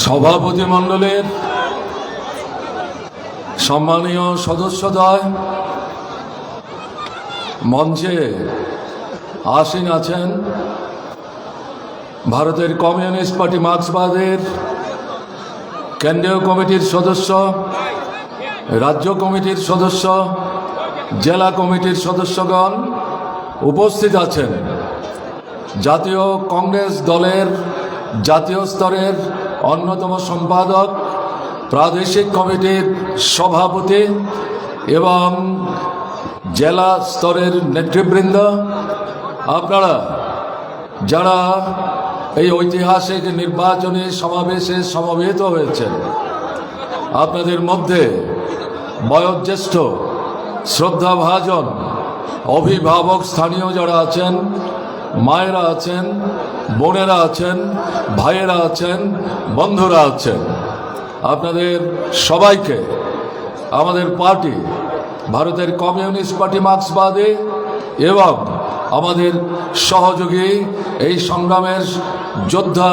সভাপতি মণ্ডলীর সম্মানীয় সদস্যদ্বয়, মঞ্চে আসীন আছেন ভারতের কমিউনিস্ট পার্টি মার্ক্সবাদের কেন্দ্রীয় কমিটির সদস্য, রাজ্য কমিটির সদস্য, জেলা কমিটির সদস্যগণ। উপস্থিত আছেন জাতীয় কংগ্রেস দলের জাতীয় স্তরের অন্যতম সম্পাদক, প্রাদেশিক কমিটির সভাপতি এবং জেলা স্তরের নেতৃবৃন্দ। আপনারা যারা এই ঐতিহাসিক নির্বাচনী সমাবেশে সমবেত হয়েছেন, আপনাদের মধ্যে বয়োজ্যেষ্ঠ, শ্রদ্ধাভাজন, অভিভাবক স্থানীয় যারা আছেন, মায়েরা আছেন, বোনেরা আছেন, ভাইয়েরা আছেন, বন্ধুরা আছেন, আপনাদের সবাইকে আমাদের পার্টি ভারতের কমিউনিস্ট পার্টি মার্ক্সবাদী এবং আমাদের সহযোগী এই সংগ্রামের যোদ্ধা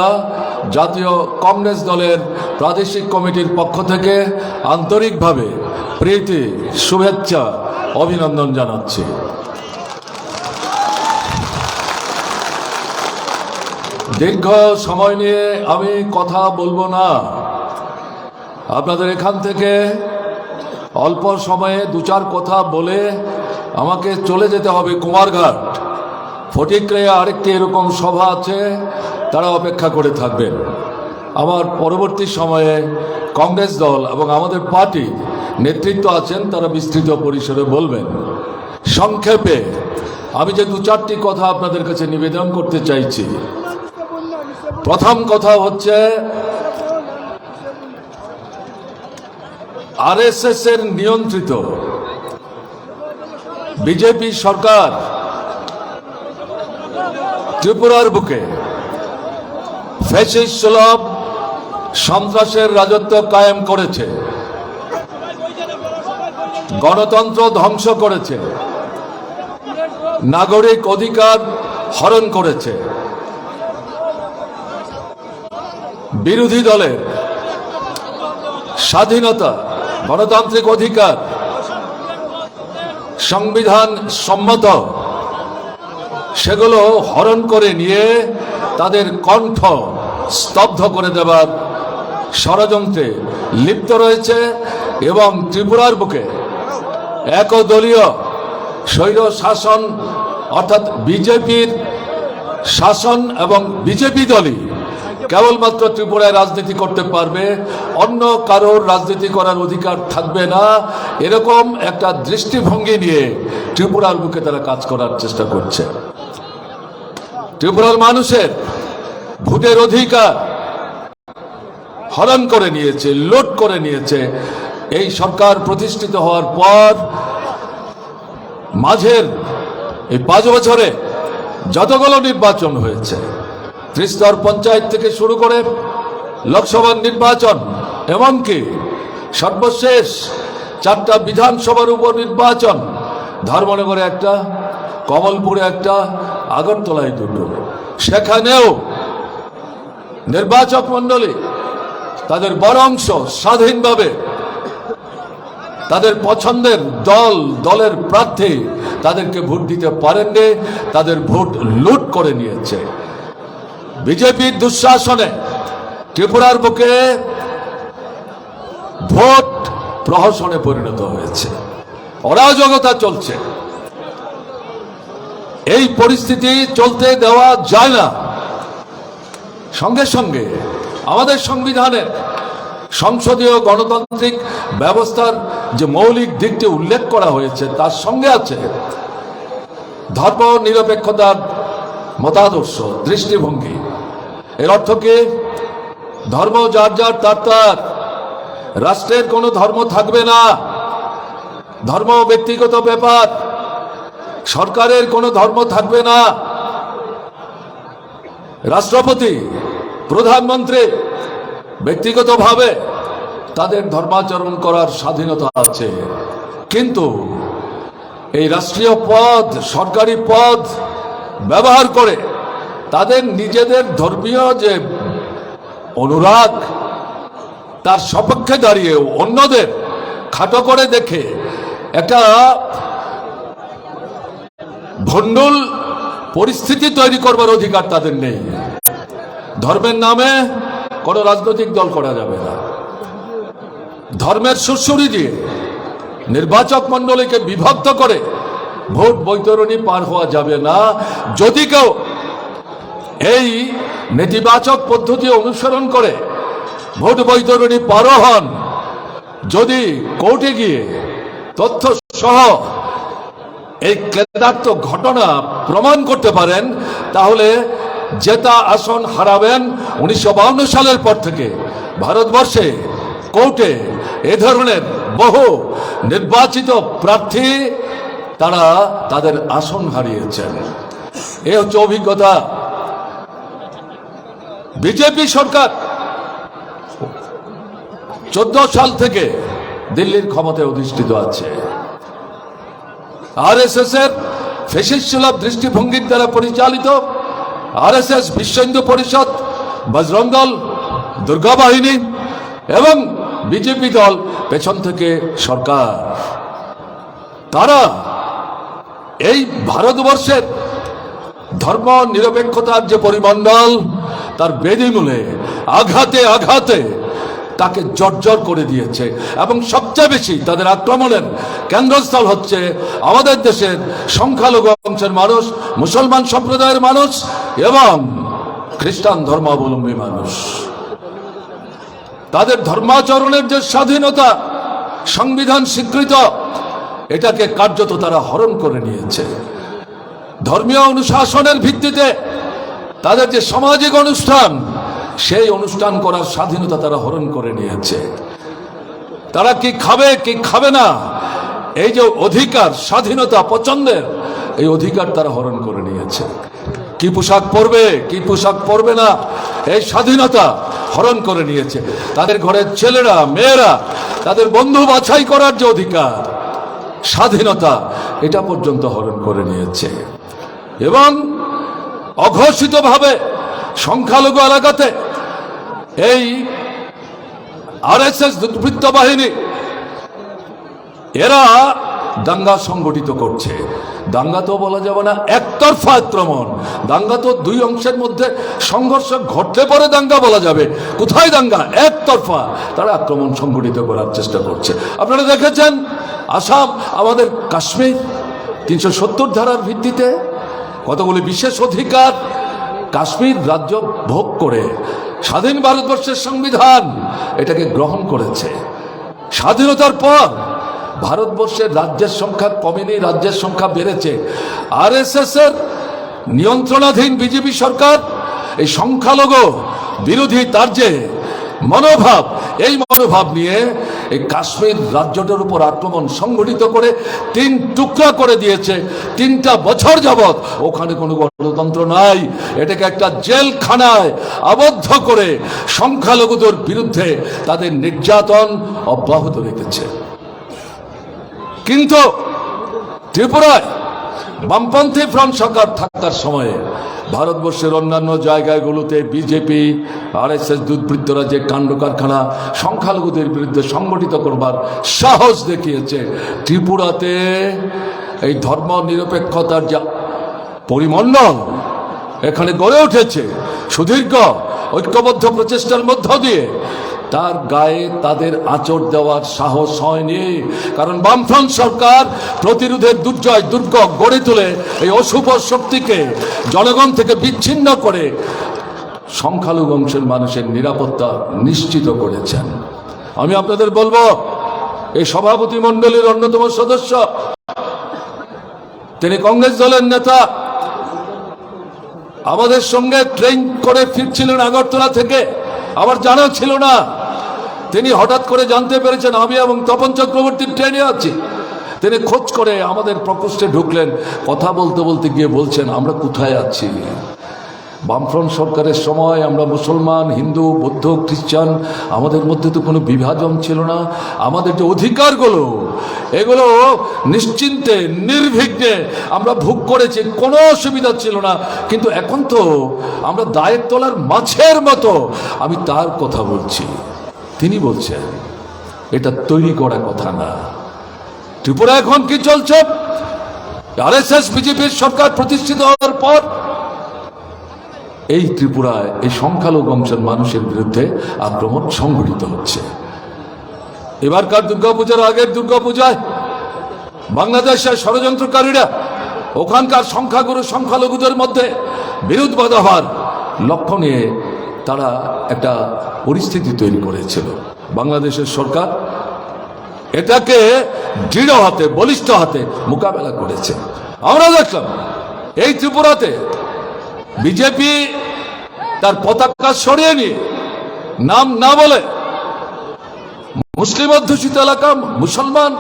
জাতীয় কংগ্রেস দলের প্রাদেশিক কমিটির পক্ষ থেকে আন্তরিকভাবে প্রীতি, শুভেচ্ছা, অভিনন্দন জানাচ্ছি। দীর্ঘ সময় নিয়ে আমি কথা বলবো না। আপনাদের এখান থেকে অল্প সময়ে দু চার কথা বলে আমাকে চলে যেতে হবে কুমারঘাট। ফটিকরে আরেকটি এরকম সভা আছে, তারা অপেক্ষা করে থাকবেন। আমার পরবর্তী সময়ে কংগ্রেস দল এবং আমাদের পার্টি নেতৃত্ব আছেন, তারা বিস্তৃত পরিসরে বলবেন। সংক্ষেপে আমি যে দু চারটি কথা আপনাদের কাছে নিবেদন করতে চাইছি। প্রথম কথা হচ্ছে, আরএসএস এর নিয়ন্ত্রিত বিজেপি সরকার ত্রিপুরার বুকে ফ্যাসিস্ট সুলভ সন্ত্রাসের রাজত্ব কায়েম করেছে, গণতন্ত্র ধ্বংস করেছে, নাগরিক অধিকার হরণ করেছে, বিরোধী দলের স্বাধীনতা, গণতান্ত্রিক অধিকার, সংবিধান সম্মত সেগুলো হরণ করে নিয়ে তাদের কণ্ঠ স্তব্ধ করে দেবার ষড়যন্ত্রে লিপ্ত রয়েছে এবং ত্রিপুরার বুকে একদলীয় স্বৈর শাসন অর্থাৎ বিজেপির শাসন এবং বিজেপি দলই কেবলমাত্র ত্রিপুরায় রাজনীতি করতে পারবে, অন্য কারোর রাজনীতি করার অধিকার থাকবে না, এরকম একটা দৃষ্টিভঙ্গি নিয়ে ত্রিপুরার বুকে তারা কাজ করার চেষ্টা করছে। ত্রিপুরার মানুষের ভোটের অধিকার হরণ করে নিয়েছে, লুট করে নিয়েছে। এই সরকার প্রতিষ্ঠিত হওয়ার পর মাঝের এই 5 বছরে যতগুলো নির্বাচন হয়েছে, ত্রিস্তর পঞ্চায়েত থেকে শুরু করে লোকসভার নির্বাচন, এমনকি সর্বশেষ 4টা বিধানসভার উপনির্বাচন, ধর্মনগরে একটা, কমলপুরে একটা, আগরতলায় 2টো, সেখানেও নির্বাচক মণ্ডলী তাদের বড় অংশ স্বাধীনভাবে তাদের পছন্দের দলের প্রার্থী তাদেরকে ভোট দিতে পারেননি, তাদের ভোট লুট করে নিয়েছে। বিজেপির দুঃশাসনে ত্রিপুরার বুকে ভোট প্রহসনে পরিণত হয়েছে, অরাজকতা চলছে। এই পরিস্থিতি চলতে দেওয়া যায় না। সঙ্গে সঙ্গে আমাদের সংবিধানের সংসদীয় গণতান্ত্রিক ব্যবস্থার যে মৌলিক দিকটি উল্লেখ করা হয়েছে, তার সঙ্গে আছে ধর্ম নিরপেক্ষতার মতাদর্শ, দৃষ্টিভঙ্গি। এর অর্থ কি? ধর্ম যার যার তার, রাষ্ট্রের কোনো ধর্ম থাকবে না, ধর্ম ব্যক্তিগত ব্যাপার, সরকারের কোনো ধর্ম থাকবে না। রাষ্ট্রপতি, প্রধানমন্ত্রী ব্যক্তিগতভাবে তাদের ধর্মাচরণ করার স্বাধীনতা আছে, কিন্তু এই রাষ্ট্রীয় পদ, সরকারি পদ ব্যবহার করে তাদের নিজেদের ধর্মীয় যে অনুরাগ তার সপক্ষে দাঁড়িয়ে অন্যদের খাটো করে দেখে একটা ভণ্ডুল পরিস্থিতি তৈরি করবার অধিকার তাদের নেই। ধর্মের নামে কোনো রাজনৈতিক দল করা যাবে না। ধর্মের সুরসুরি দিয়ে নির্বাচক মণ্ডলীকে বিভক্ত করে ভোট বৈতরণী পার হওয়া যাবে না। যদি কেউ এই নেতিবাচক পদ্ধতি অনুসরণ করে ভোট বৈতরণী পার হন, যদি কোর্টে গিয়ে তথ্য সহ এই কেদার্থ ঘটনা প্রমাণ করতে পারেন, তাহলে জেতা আসন হারাবেন। 1952 সালের পর থেকে ভারতবর্ষে কোর্টে এ ধরনের বহু নির্বাচিত প্রার্থী তারা তাদের আসন হারিয়েছেন। এ হচ্ছে অভিজ্ঞতা। বিজেপি সরকার 14 সাল থেকে দিল্লির ক্ষমতায় অধিষ্ঠিত আছে। আরএসএস এর ফ্যাসিস্ট সুলভ দৃষ্টিভঙ্গির দ্বারা পরিচালিত আরএসএস, বিশ্ব হিন্দু পরিষদ, বজরং দল, দুর্গা বাহিনী এবং বিজেপি দল পেছন থেকে সরকার, তারা এই ভারতবর্ষের ধর্ম নিরপেক্ষতার যে পরিমণ্ডল, তার বেদিমূলে আঘাতে আঘাতে তাকে জর্জর করে দিয়েছে। এবং সবচেয়ে বেশি তাদের আক্রমণের কেন্দ্রস্থল হচ্ছে আমাদের দেশের সংখ্যালঘু অংশের মানুষ, মুসলমান সম্প্রদায়ের মানুষ এবং খ্রিস্টান ধর্মাবলম্বী মানুষ। তাদের ধর্মাচরণের যে স্বাধীনতা সংবিধান স্বীকৃত, এটাকে কার্যত তারা হরণ করে নিয়েছে। ধর্মীয় অনুশাসনের ভিত্তিতে তাদের যে সামাজিক অনুষ্ঠান, সেই অনুষ্ঠান করার স্বাধীনতা তারা হরণ করে নিয়েছে। তারা কি খাবে কি খাবে না, এই যে অধিকার, স্বাধীনতা পছন্দের, এই অধিকার তারা হরণ করে নিয়েছে। কি পোশাক পরবে কি পোশাক পরবে না, এই স্বাধীনতা হরণ করে নিয়েছে। তাদের ঘরের ছেলেরা মেয়েরা তাদের বন্ধু বাছাই করার যে অধিকার, স্বাধীনতা, এটা পর্যন্ত হরণ করে নিয়েছে। এবং অঘোষিতভাবে সংখ্যালঘু এলাকাতে এই আরএসএস দুর্বৃত্ত বাহিনী এরা দাঙ্গা সংগঠিত করছে। দাঙ্গা তো বলা যাবে না, একতরফা আক্রমণ। দাঙ্গা তো দুই অংশের মধ্যে সংঘর্ষ ঘটলে পরে দাঙ্গা বলা যাবে। কোথায় দাঙ্গা? একতরফা তারা আক্রমণ সংগঠিত করার চেষ্টা করছে। আপনারা দেখেছেন আসাম, আমাদের কাশ্মীর, 370 ধারার ভিত্তিতে কতগুলি বিশেষ অধিকার কাশ্মীর রাজ্য ভোগ করে স্বাধীন ভারতবর্ষের সংবিধান এটাকে গ্রহণ করেছে। স্বাধীনতার পর ভারতবর্ষের রাজ্যের সংখ্যা কমেনি, রাজ্যের সংখ্যা বেড়েছে। আরএসএস এর নিয়ন্ত্রণাধীন বিজেপি সরকার এই সংখ্যালঘু বিরোধী তার যে মনোভাব, এই মনোভাব নিয়ে এই কাশ্মীর রাজ্যটার উপর আক্রমণ সংগঠিত করে 3 টুকরা করে দিয়েছে। 3টা বছর যাবৎ ওখানে কোনো গণতন্ত্র নাই, এটাকে একটা জেলখানায় আবদ্ধ করে সংখ্যালঘুদের বিরুদ্ধে তাদের নির্যাতন অব্যাহত রেখেছে। কিন্তু ত্রিপুরায় বামপন্থী ফ্রন্ট সরকার থাকার সময়ে ভারতবর্ষের অন্যান্য জায়গাগুলোতে বিজেপি আরএসএস দুর্বৃত্তরা যে কাণ্ড কারখানা সংখ্যালঘুদের বিরুদ্ধে সংগঠিত করবার সাহস দেখিয়েছে, ত্রিপুরাতে এই ধর্ম নিরপেক্ষতার যা পরিমণ্ডল এখানে গড়ে উঠেছে সুদীর্ঘ ঐক্যবদ্ধ প্রচেষ্টার মধ্য দিয়ে, তার গায়ে তাদের আঁচড় দেওয়ার সাহস হয়নি। কারণ বামফ্রন্ট সরকার প্রতিরোধের দুর্জয় দুর্গ গড়ে তুলে এই অশুভ শক্তিকে জনগণ থেকে বিচ্ছিন্ন করে সংখ্যালঘু অংশের মানুষের নিরাপত্তা নিশ্চিত করেছেন। আমি আপনাদের বলবো, এই সভাপতি মণ্ডলীর অন্যতম সদস্য, তিনি কংগ্রেস দলের নেতা, আমাদের সঙ্গে ট্রেন করে ফিরছিলেন আগরতলা থেকে, আমার জানা ছিল না। তিনি হঠাৎ করে জানতে পেরেছেন আমি এবং তপন চক্রবর্তীর ট্রেনে আছি। তিনি খোঁজ করে আমাদের প্রকোষ্ঠে ঢুকলেন, কথা বলতে বলতে গিয়ে বলছেন আমরা কোথায় আছি। বামফ্রন্ট সরকারের সময় আমরা মুসলমান, হিন্দু, বৌদ্ধ, খ্রিস্টান, আমাদের মধ্যে তো কোনো বিভাজন ছিল না। আমাদের যে অধিকারগুলো, এগুলো নিশ্চিন্তে নির্বিঘ্নে আমরা ভোগ করেছি, কোনো অসুবিধা ছিল না। কিন্তু এখন তো আমরা দায়ের তলার মাছের মতো। আমি তার কথা বলছি। তিনি বলছেন এটা তৈরি করা কথা না। ত্রিপুরা এখন কি চলছে? আরএসএস বিজেপির সরকার প্রতিষ্ঠিত হওয়ার পর এই ত্রিপুরায় এই সংখ্যালঘু অংশের মানুষের বিরুদ্ধে আক্রমণ সংঘটিত হচ্ছে। এবারকার দুর্গাপূজার আগের দুর্গাপূজায় বাংলাদেশের ষড়যন্ত্রকারীরা ওখানকার সংখ্যাগুরু সংখ্যালঘুদের মধ্যে বিরোধ বাধা হওয়ার লক্ষ্য নিয়ে তারা একটা পরিস্থিতি তৈরি করেছিল। বাংলাদেশের সরকার এটাকে দৃঢ় হাতে বলিষ্ঠ হাতে মোকাবেলা করেছে। আমরা দেখলাম এই ত্রিপুরাতে বিজেপি তার পতাকা সরিয়ে নিয়ে নাম না বলে মুসলিম অধ্যুষিত এলাকা, মুসলমান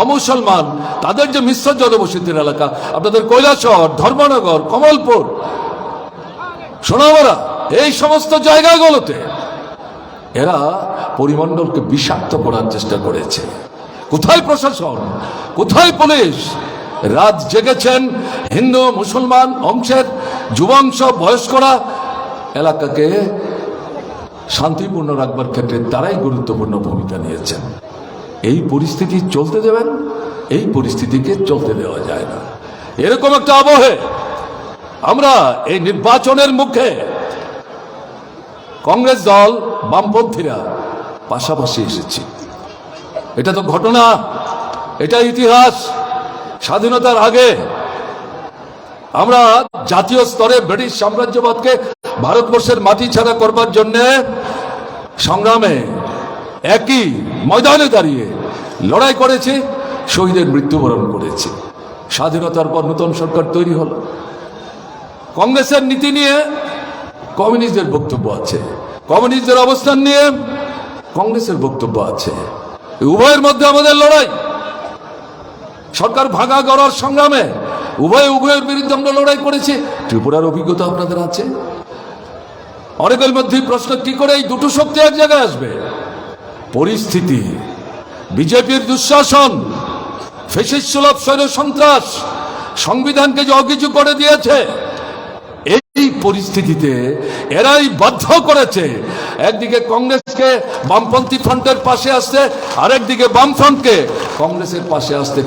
অমুসলমান তাদের যে মিশ্র জনবসতির এলাকা, আপনাদের কৈলাসহর, ধর্মনগর, কমলপুর, সোনামুড়া, এই সমস্ত জায়গাগুলোতে এরা পরিমণ্ডলকে বিষাক্ত করার চেষ্টা করেছে। কোথায় প্রশাসন, কোথায় পুলিশ? রাত জেগেছেন হিন্দু মুসলমান অংশের যুবাংশ, বয়স্করা এলাকাকে শান্তিপূর্ণ রাখবার ক্ষেত্রে তারাই গুরুত্বপূর্ণ ভূমিকা নিয়েছেন। এই পরিস্থিতি চলতে দেবেন? এই পরিস্থিতিকে চলতে দেওয়া যায় না। এরকম একটা আবহে আমরা এই নির্বাচনের মুখে কংগ্রেস দল, বামপন্থীরা পাশাপাশি এসেছি। এটা তো ঘটনা, এটা ইতিহাস। স্বাধীনতার আগে আমরা জাতীয় স্তরে ব্রিটিশ সাম্রাজ্যবাদকে ভারতবর্ষের মাটি ছাড়া করবার জন্য সংগ্রামে একই ময়দানে দাঁড়িয়ে লড়াই করেছি, শহীদের মৃত্যুবরণ করেছি। স্বাধীনতার পর নতুন সরকার তৈরি হলো। কংগ্রেসের নীতি নিয়ে কমিউনিস্টদের বক্তব্য আছে, কমিউনিস্টদের অবস্থান নিয়ে কংগ্রেসের বক্তব্য আছে। উভয়ের মধ্যে আমাদের লড়াই। সরকার ভাঙা গড়ার সংগ্রামে উভয়ের বিরুদ্ধে আমরা লড়াই করেছি। ত্রিপুরার অভিজ্ঞতা আপনাদের আছে। অনেকের মধ্যে প্রশ্ন, কি করে এই দুটো শক্তি এক জায়গায় আসবে? পরিস্থিতি, বিজেপির দুঃশাসন, ফ্যাসিস্ট সুলভ স্বৈর সন্ত্রাস সংবিধানকে যে অকেজু করে দিয়েছে, এই পরিস্থিতিতে এরাই বাধ্য করেছে একদিকে কংগ্রেসকে বামপন্থী ফ্রন্টের পাশে আসতে, আরেকদিকে বামফ্রন্টকে কংগ্রেসের পাশে আসতে।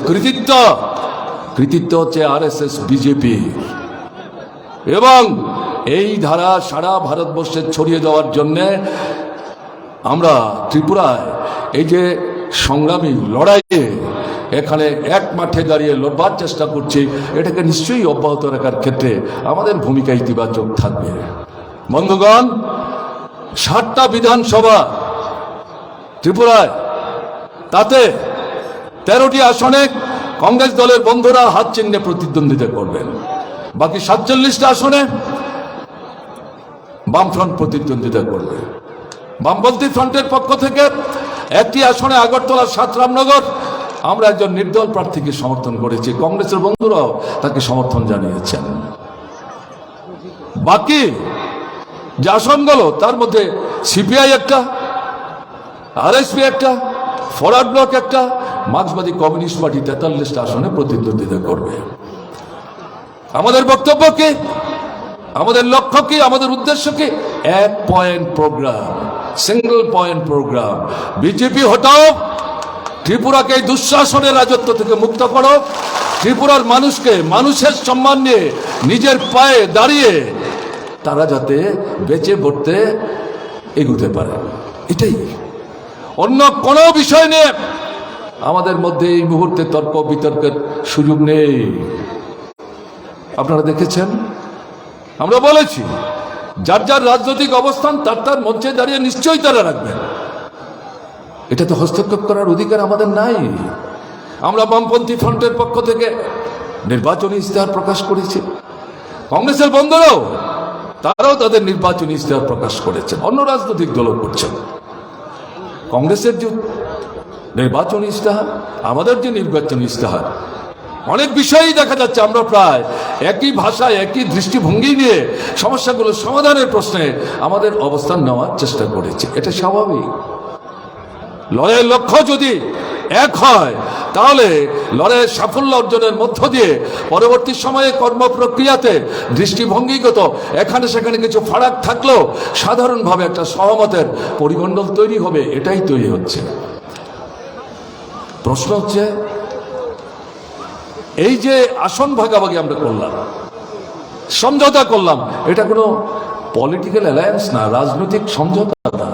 কৃতিত্ব হচ্ছে আরএসএস বিজেপি। এবং এই ধারা সারা ভারতবর্ষে ছড়িয়ে দেওয়ার জন্য আমরা ত্রিপুরায় এই যে সংগ্রামী লড়াইয়ে এখানে এক মাঠে দাঁড়িয়ে লড়বার চেষ্টা করছি, এটাকে নিশ্চয়ই অব্যাহত রাখার ক্ষেত্রে আমাদের ভূমিকা ইতিবাচক থাকবে। বন্ধুগণ, 60টা বিধানসভা ত্রিপুরায়, তাতে 13টি আসনে কংগ্রেস দলের বন্ধুরা হাত চিহ্নে প্রতিদ্বন্দ্বিতা করবেন। বাকি 47টা আসনে বামফ্রন্ট প্রতিদ্বন্দ্বিতা করবে। বামপন্থী ফ্রন্টের পক্ষ থেকে একটি আসনে আগরতলা 7 রামনগর আমরা একজন নির্দল প্রার্থীকে সমর্থন করেছি, কংগ্রেসের বন্ধুরাও তাকে সমর্থন জানিয়েছেন। বাকি যে আসনগুলো, তার মধ্যে সিপিআই একটা, আরএসপি একটা, ফরওয়ার্ড ব্লক একটা, মার্ক্সবাদী কমিউনিস্ট পার্টি 43টা আসনে প্রতিদ্বন্দ্বিতা করবে। আমাদের বক্তব্য কি, আমাদের লক্ষ্য কি, আমাদের উদ্দেশ্য কি? এক point programme, single point programme. BJP হটাও, ত্রিপুরাকে এই দুঃশাসনের রাজত্ব থেকে মুক্ত করো, ত্রিপুরার মানুষকে মানুষের সম্মান নিয়ে নিজের পায়ে দাঁড়িয়ে তারা যাতে বেঁচে পড়তে এগুতে পারে, এটাই। অন্য কোনো বিষয় নিয়ে আমাদের মধ্যে এই মুহূর্তে তর্ক বিতর্কের সুযোগ নেই। আপনারা দেখেছেন, আমরা বলেছি যার যার রাজনৈতিক অবস্থান তার মঞ্চে দাঁড়িয়ে নিশ্চয়ই তারা রাখবেন। এটা তো হস্তক্ষেপ করার অধিকার আমাদের নাই। আমরা বামপন্থী ফ্রন্টের পক্ষ থেকে নির্বাচনী ইশতেহার প্রকাশ করেছি, কংগ্রেসের বন্ধুরাও তারাও তাদের নির্বাচনী ইশতেহার প্রকাশ করেছেন, অন্য রাজনৈতিক দলও করছেন। কংগ্রেসের যে নির্বাচনী ইশতেহার, আমাদের যে নির্বাচনী ইশতেহার, অনেক বিষয়ই দেখা যাচ্ছে আমরা প্রায় একই ভাষায় একই দৃষ্টিভঙ্গি নিয়ে সমস্যাগুলো সমাধানের প্রশ্নে আমাদের অবস্থান নেওয়ার চেষ্টা করেছি। এটা স্বাভাবিক। লড়াইয়ের লক্ষ্য যদি এক হয়, তাহলে লড়াইয়ের সাফল্য অর্জনের মধ্য দিয়ে পরবর্তী সময়ে কর্মপ্রক্রিয়াতে দৃষ্টিভঙ্গিগত এখানে সেখানে কিছু ফারাক থাকলেও সাধারণভাবে একটা সহমতের পরিমণ্ডল তৈরি হবে, এটাই তৈরি হচ্ছে। প্রশ্ন হচ্ছে, এই যে আসন ভাগাভাগি আমরা করলাম, সমঝোতা করলাম, এটা কোনো পলিটিক্যাল অ্যালায়েন্স না, রাজনৈতিক সমঝোতা না,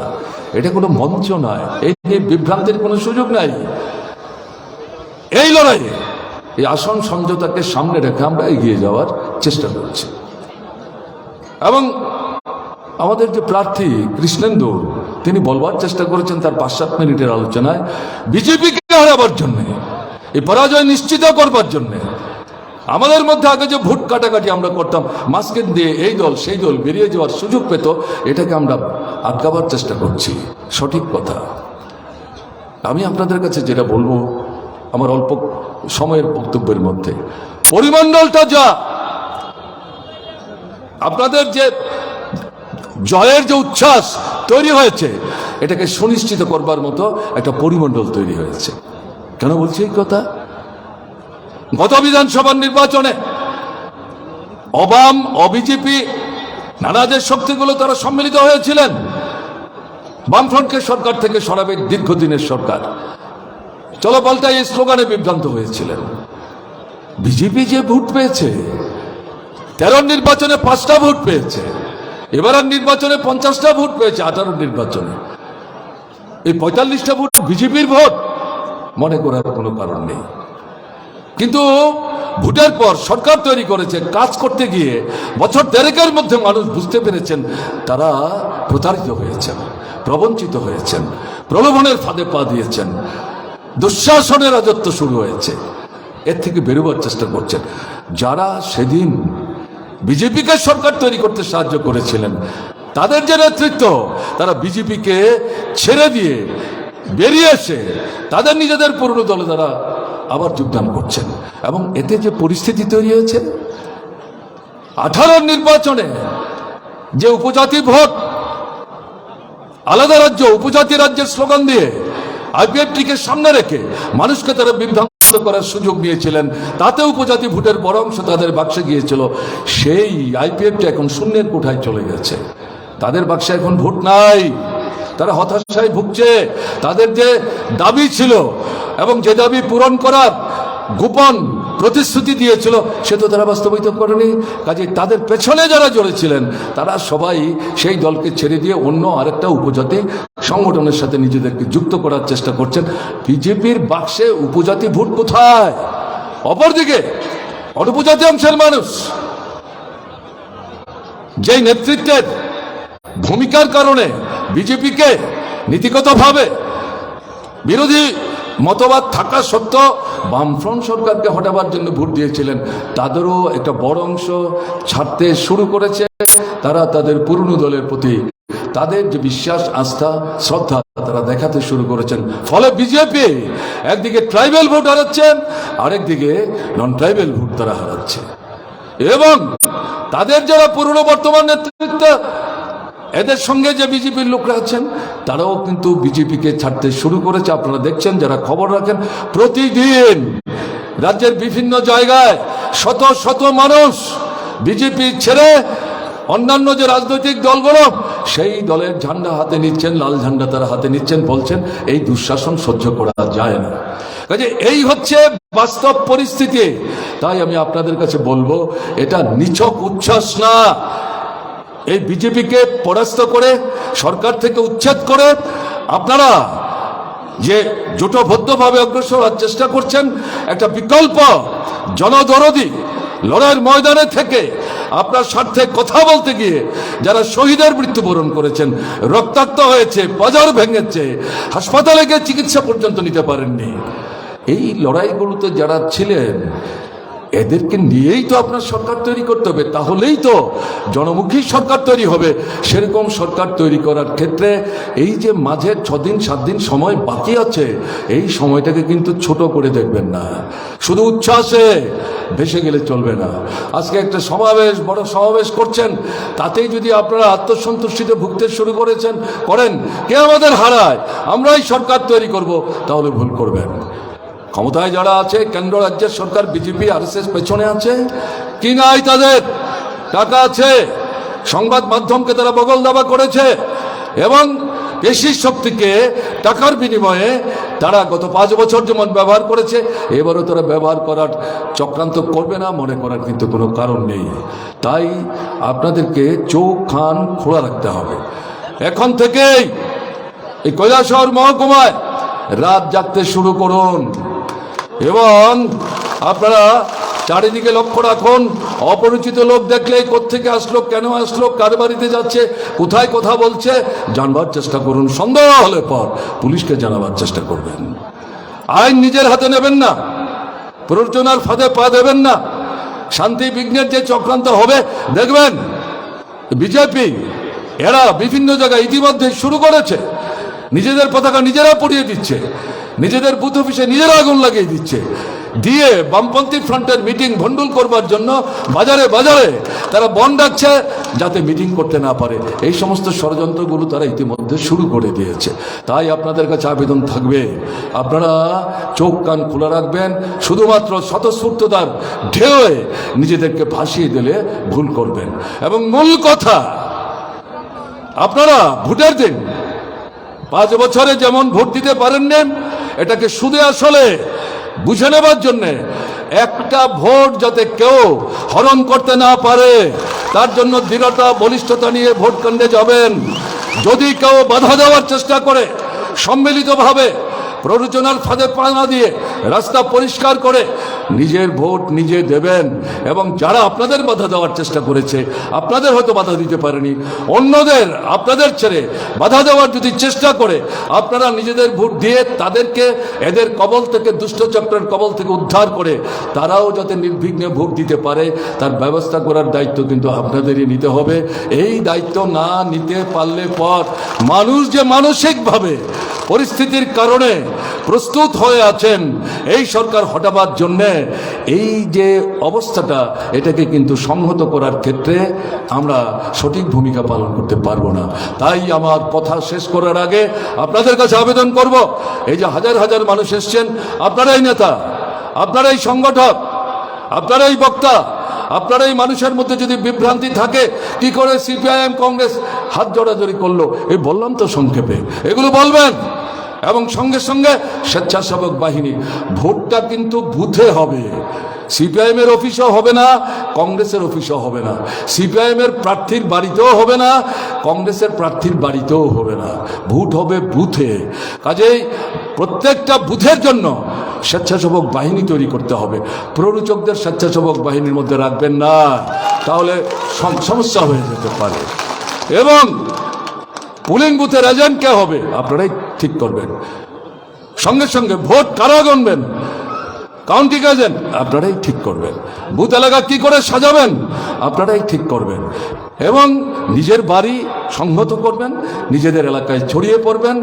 এটা কোনো মঞ্চ নয়, এই নিয়ে বিভ্রান্তির কোনো সুযোগ নাই। এই লড়াইয়ে এই আসন সমঝোতাকে সামনে রেখে আমরা এগিয়ে যাওয়ার চেষ্টা করছি। এবং আমাদের যে প্রার্থী কৃষ্ণেন্দু, তিনি বলবার চেষ্টা করেছেন তার 5-7 মিনিটের আলোচনায়, বিজেপিকে হারাবার জন্যে, এই পরাজয় নিশ্চিত করবার জন্যে আমাদের মধ্যে আগে যে ভোট কাটাকাটি আমরা করতাম, মাস্কেট দিয়ে এই দল সেই দল বেরিয়ে যাওয়ার সুযোগ পেত, এটাকে আমরা আটকাবার চেষ্টা করছি। সঠিক কথা। আমি আপনাদের কাছে যেটা বলবো আমার অল্প সময়ের বক্তব্যের মধ্যে, পরিমণ্ডলটা যা আপনাদের যে জয়ের যে উচ্ছ্বাস তৈরি হয়েছে, এটাকে সুনিশ্চিত করবার মতো একটা পরিমণ্ডল তৈরি হয়েছে। কেন বলছি এই কথা? গত বিধানসভার নির্বাচনে অবাম অবিজেপি নানা যে শক্তিগুলো তারা সম্মিলিত হয়েছিলেন, বামফ্রন্টকে সরকার থেকে সরাবে দীর্ঘদিনের সরকার, চলো পাল্টা এই স্লোগানে বিভ্রান্ত হয়েছিলেন। বিজেপি যে ভোট পেয়েছে, 13 নির্বাচনে 5টা ভোট পেয়েছে, এবারের নির্বাচনে 50টা ভোট পেয়েছে, 18 নির্বাচনে এই 45টা ভোট বিজেপির ভোট মনে করার কোনো কারণ নেই। কিন্তু ভোটের পর সরকার তৈরি করেছে, কাজ করতে গিয়ে বছর 1.5-এর মধ্যে মানুষ বুঝতে পেরেছেন তারা প্রতারিত হয়েছেন, প্রবঞ্চিত হয়েছেন, প্রলোভনের ফাঁদে পা দিয়েছেন, দুঃশাসনের রাজত্ব শুরু হয়েছে। এর থেকে বেরোবার চেষ্টা করছেন। যারা সেদিন বিজেপিকে সরকার তৈরি করতে সাহায্য করেছিলেন, তাদের যে নেতৃত্ব, তারা বিজেপিকে ছেড়ে দিয়ে বেরিয়ে এসে তাদের নিজেদের পুরনো দলে তারা আবার যোগদান করছেন। এবং এতে যে পরিস্থিতি তৈরি হয়েছে, 18 নির্বাচনে যে উপজাতি ভোট, আলাদা রাজ্য উপজাতি রাজ্যের স্লোগান দিয়ে আইপিএফটিকে সামনে রেখে মানুষকে তারা বিভ্রান্ত করার সুযোগ নিয়েছিলেন, তাতে উপজাতি ভোটের বড় অংশ তাদের বাক্সে গিয়েছিল। সেই আইপিএফটি এখন শূন্যের কোঠায় চলে গেছে, তাদের বাক্সে এখন ভোট নাই, তারা হতাশায় ভুগছে। তাদের যে দাবি ছিল এবং যে দাবি পূরণ করার গোপন প্রতিশ্রুতি দিয়েছিল, সে তো তারা বাস্তবায়িত করেনি। কাজে তাদের পেছনে যারা জড়েছিলেন, তারা সবাই সেই দলকে ছেড়ে দিয়ে অন্য আরেকটা উপজাতি সংগঠনের সাথে নিজেদেরকে যুক্ত করার চেষ্টা করছেন। বিজেপির বাক্সে উপজাতি ভোট কোথায়? অপরদিকে অনুপজাতি অংশের মানুষ যেই নেতৃত্বের ভূমিকার কারণে বিজেপিকে নীতিগতভাবে বিরোধী মতবাদ থাকা সত্ত্বেও বামফ্রন্ট সরকারকে হটাবার জন্য ভোট দিয়েছিলেন, তাদেরও একটা বড় অংশ ছাড়তে শুরু করেছে। তারা তাদের পুরনো দলের প্রতি তাদের যে বিশ্বাস, আস্থা, শ্রদ্ধা তারা দেখাতে শুরু করেছেন। ফলে বিজেপি একদিকে ট্রাইবেল ভোট হারাচ্ছেন, আরেকদিকে নন ট্রাইবেল ভোট তারা হারাচ্ছে। এবং তাদের যারা পুরনো বর্তমান নেতৃত্ব, এদের সঙ্গে যে বিজেপির লোকরা আছেন, তারাও কিন্তু বিজেপিকে ছাড়তে শুরু করেছে। আপনারা দেখছেন, যারা খবর রাখেন, প্রতিদিন রাজ্যের বিভিন্ন জায়গায় শত শত মানুষ বিজেপি ছেড়ে অন্যান্য যে রাজনৈতিক দলগুলো, সেই দলের ঝান্ডা হাতে নিচ্ছেন, লাল ঝান্ডা তারা হাতে নিচ্ছেন, বলছেন এই দুঃশাসন সহ্য করা যায় না। কাজে এই হচ্ছে বাস্তব পরিস্থিতি। তাই আমি আপনাদের কাছে বলবো, এটা নিছক উচ্ছ্বাস না। এই বিজেপিকে পরাস্ত করে, সরকার থেকে উচ্ছেদ করে আপনারা যে জোটবদ্ধভাবে অগ্রসর হওয়ার চেষ্টা করছেন, একটা বিকল্প জনদরদি লড়াইয়ের ময়দানে থেকে আপনার স্বার্থে কথা বলতে গিয়ে যারা শহীদের মৃত্যুবরণ করেছেন, রক্তাক্ত হয়েছে, বাজার ভেঙেছে, হাসপাতালে গিয়ে চিকিৎসা পর্যন্ত নিতে পারেননি, এই লড়াইগুলোতে যারা ছিলেন, এদেরকে নিয়েই তো আপনার সরকার তৈরি করতে হবে। তাহলেই তো জনমুখী সরকার তৈরি হবে। সেরকম সরকার তৈরি করার ক্ষেত্রে এই যে মাঝে 6 দিন 7 দিন সময় বাকি আছে, এই সময়টাকে কিন্তু ছোট করে দেখবেন না। শুধু উচ্ছ্বাসে ভেসে গেলে চলবে না। আজকে একটা সমাবেশ, বড় সমাবেশ করছেন, তাতেই যদি আপনারা আত্মসন্তুষ্টিতে ভুগতে শুরু করেন কে আমাদের হারায়, আমরাই সরকার তৈরি করব, তাহলে ভুল করবেন। ক্ষমতায় যারা আছে, কেন্দ্র রাজ্যের সরকার, বিজেপি, আরএসএস পেছনে আছে কি নাই, তাদের টাকা আছে, সংবাদ মাধ্যমকে তারা বগল দাবা করেছে এবং পেশির শক্তিকে টাকার বিনিময়ে তারা গত 5 বছর যেমন ব্যবহার করেছে, এবারও তারা ব্যবহার করার চক্রান্ত করবে না মনে করার কিন্তু কোনো কারণ নেই। তাই আপনাদেরকে চোখ কান খোলা রাখতে হবে। এখন থেকেই এই কৈলাসহর মহকুমায় রাত জাগতে শুরু করুন এবং আপনারা চারিদিকে লক্ষ্য রাখুন। অপরিচিত লোক দেখলে কোত্থেকে আসলো, কেন আসলো, কার বাড়িতে যাচ্ছে, কোথায় কথা বলছে, জানবার চেষ্টা করুন। সন্দেহ হলে পর পুলিশকে জানাবার চেষ্টা করবেন। আইন নিজের হাতে নেবেন না, প্ররোচনার ফাঁদে পা দেবেন না। শান্তি বিঘ্নের যে চক্রান্ত হবে দেখবেন, বিজেপি এরা বিভিন্ন জায়গায় ইতিমধ্যে শুরু করেছে, নিজেদের পতাকা নিজেরা পড়িয়ে দিচ্ছে, নিজেদের বুথ অফিসে নিজেরা আগুন লাগিয়ে দিচ্ছে, দিয়ে বামপন্থী ফ্রন্টের মিটিং ভণ্ডুল করবার জন্য বাজারে বাজারে তারা বন্ধ রাখছে যাতে মিটিং করতে না পারে। এই সমস্ত ষড়যন্ত্রগুলো তারা ইতিমধ্যে শুরু করে দিয়েছে। তাই আপনাদের কাছে আবেদন থাকবে, আপনারা চোখ কান খোলা রাখবেন। শুধুমাত্র স্বতঃস্ফূর্ততার ঢেউয়ে নিজেদেরকে ভাসিয়ে দিলে ভুল করবেন। এবং মূল কথা, আপনারা ভোটের দিন 5 বছরে যেমন ভোট দিতে পারেননি, এটাকে সুদে আসলে বুঝে নেবার জন্যে একটা ভোট যাতে কেউ হরণ করতে না পারে তার জন্য দৃঢ়তা বলিষ্ঠতা নিয়ে ভোট কেন্দ্রে যাবেন। যদি কেউ বাধা দেওয়ার চেষ্টা করে, সম্মিলিতভাবে প্ররোচনার ফাঁদে পা না দিয়ে রাস্তা পরিষ্কার করে নিজের ভোট নিজে দেবেন। এবং যারা আপনাদের বাধা দেওয়ার চেষ্টা করেছে, আপনাদের হয়তো বাধা দিতে পারেনি, অন্যদের আপনাদের ছেড়ে বাধা দেওয়ার যদি চেষ্টা করে, আপনারা নিজেদের ভোট দিয়ে তাদেরকে এদের কবল থেকে, দুষ্টচক্রের কবল থেকে উদ্ধার করে তারাও যাতে নির্বিঘ্নে ভোট দিতে পারে তার ব্যবস্থা করার দায়িত্ব কিন্তু আপনাদেরই নিতে হবে। এই দায়িত্ব না নিতে পারলে পর মানুষ যে মানসিকভাবে পরিস্থিতির কারণে প্রস্তুত হয়ে আছেন এই সরকার হটাবার জন্যে, এই যে অবস্থাটা, এটাকে কিন্তু সংহত করার ক্ষেত্রে আমরা সঠিক ভূমিকা পালন করতে পারবো না। তাই আমার কথা শেষ করার আগে আপনাদের কাছে আবেদন করব, এই যে হাজার হাজার মানুষ এসছেন, আপনারাই নেতা, আপনারাই সংগঠক, আপনারাই বক্তা, আপনারাই মানুষের মধ্যে যদি বিভ্রান্তি থাকে, কি করে সিপিআইএম কংগ্রেস হাত জড়াজড়ি করলো, এই বললাম তো সংক্ষেপে, এগুলো বলবেন। এবং সঙ্গে সঙ্গে স্বেচ্ছাসেবক বাহিনী, ভোটটা কিন্তু বুথে হবে, সিপিআইএমের অফিসও হবে না, কংগ্রেসের অফিসও হবে না, সিপিআইএমের প্রার্থীর বাড়িতেও হবে না, কংগ্রেসের প্রার্থীর বাড়িতেও হবে না, ভোট হবে বুথে। কাজেই প্রত্যেকটা বুথের জন্য স্বেচ্ছাসেবক বাহিনী তৈরি করতে হবে। প্ররোচকদের স্বেচ্ছাসেবক বাহিনীর মধ্যে রাখবেন না, তাহলে সমস্যা হয়ে যেতে পারে। এবং পুলিং বুথের এজেন্ট কে হবে আপনারাই ঠিক করবেন। সঙ্গে সঙ্গে ভোট কারা গণবেন, কাউন্টিং এজেন্ট আপনারাই ঠিক করবেন। বুথ এলাকা কি করে সাজাবেন আপনারাই ঠিক করবেন। এবং নিজের বাড়ি সংহত করবেন, নিজেদের এলাকায় ছড়িয়ে পড়বেন।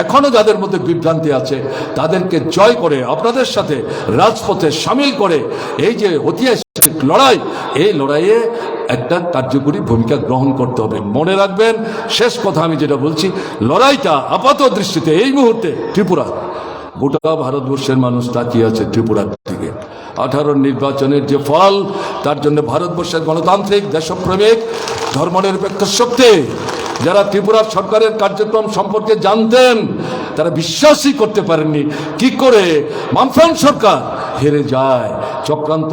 এখনো যাদের মধ্যে বিভ্রান্তি আছে তাদেরকে জয় করে আপনাদের সাথে রাজপথে সামিল করে এই যে ঐতিহাসিক লড়াই, এই লড়াইয়ে একটা কার্যকরী ভূমিকা গ্রহণ করতে হবে। মনে রাখবেন, শেষ কথা আমি যেটা বলছি, লড়াইটা আপাত দৃষ্টিতে এই মুহূর্তে ত্রিপুরা, গোটা ভারতবর্ষের মানুষ তাকিয়ে আছে ত্রিপুরার দিকে। 18 নির্বাচনের যে ফল, তার জন্য ভারতবর্ষের গণতান্ত্রিক, দেশপ্রেমিক, ধর্মনিরপেক্ষ শক্তি যারা ত্রিপুরার সরকারের কার্যক্রম সম্পর্কে জানতেন, তারা বিশ্বাসই করতে পারেননি কি করে বামফ্রন্ট সরকার হেরে যায়। চক্রান্ত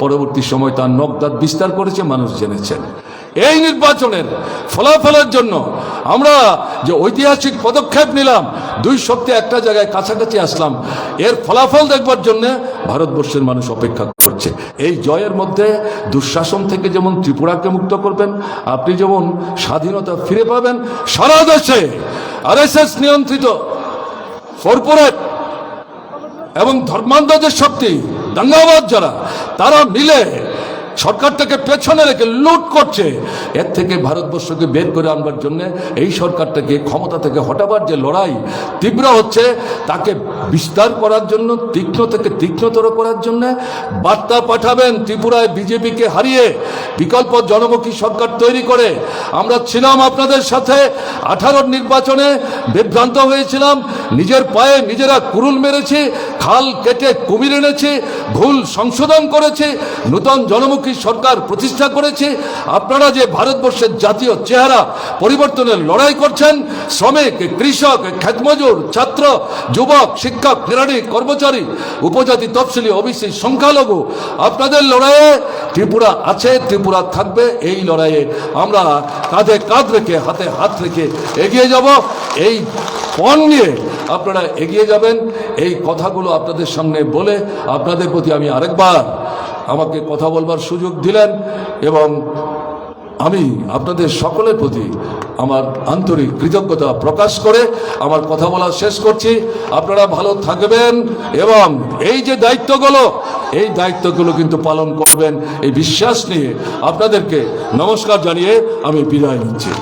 পরবর্তী সময় তার নখদাঁত বিস্তার করেছে, মানুষ জেনেছেন। এই নির্বাচনের ফলাফলের জন্য আমরা যে ঐতিহাসিক পদক্ষেপ নিলাম, দুই শক্তি একটা জায়গায় কাছাকাছি আসলাম, এর ফলাফল দেখবার জন্য ভারতবর্ষের মানুষ অপেক্ষা করছে। এই জয়ের মধ্যে দুঃশাসন থেকে যেমন ত্রিপুরাকে মুক্ত করবেন, আপনি যেমন স্বাধীনতা ফিরে পাবেন। সারা দেশে আরএসএস নিয়ন্ত্রিত কর্পোরেট এবং ধর্মান্ধদের শক্তি, দাঙ্গাবাজ যারা, তারা মিলে সরকারটাকে পেছনে রেখে লুট করছে, এর থেকে ভারতবর্ষকে বের করে আনবার জন্য, এই সরকারটাকে ক্ষমতা থেকে হটাবার যে লড়াই তীব্র হচ্ছে, তাকে বিস্তার করার জন্য, তীক্ষ্ণ থেকে তীক্ষ্ণতর করার জন্য বার্তা পাঠাবেন ত্রিপুরায় বিজেপিকে হারিয়ে বিকল্প জনমুখী সরকার তৈরি করে। আমরা ছিলাম আপনাদের সাথে 18 নির্বাচনে, বিভ্রান্ত হয়েছিলাম, নিজের পায়ে নিজেরা কুরুল মেরেছি, খাল কেটে কুমির এনেছি, ভুল সংশোধন করেছি, নূতন জনমুখী সরকার প্রতিষ্ঠা করেছি। আপনারা যে ভারতবর্ষের জাতীয় চেহারা পরিবর্তনের লড়াই করছেন, শ্রমিক, কৃষক, ক্ষেতমজুর, ছাত্র, যুবক, শিক্ষক, ক্রীড়ানী, কর্মচারী, উপজাতি, তফসিলি, ওবিসি, সংখ্যালঘু, আপনাদের লড়াইয়ে ত্রিপুরা আছে, ত্রিপুরা থাকবে। এই লড়াইয়ে আমরা কাঁধে কাঁধ রেখে, হাতে হাত রেখে এগিয়ে যাব। এই পণ নিয়ে আপনারা এগিয়ে যাবেন। এই কথাগুলো আপনাদের সামনে বলে আপনাদের প্রতি আমি আরেকবার আমাকে কথা বলবার সুযোগ দিলেন, এবং আমি আপনাদের সকলের প্রতি আমার আন্তরিক কৃতজ্ঞতা প্রকাশ করে আমার কথা বলা শেষ করছি। আপনারা ভালো থাকবেন এবং এই যে দায়িত্বগুলো কিন্তু পালন করবেন, এই বিশ্বাস নিয়ে আপনাদেরকে নমস্কার জানিয়ে আমি বিদায় নিচ্ছি।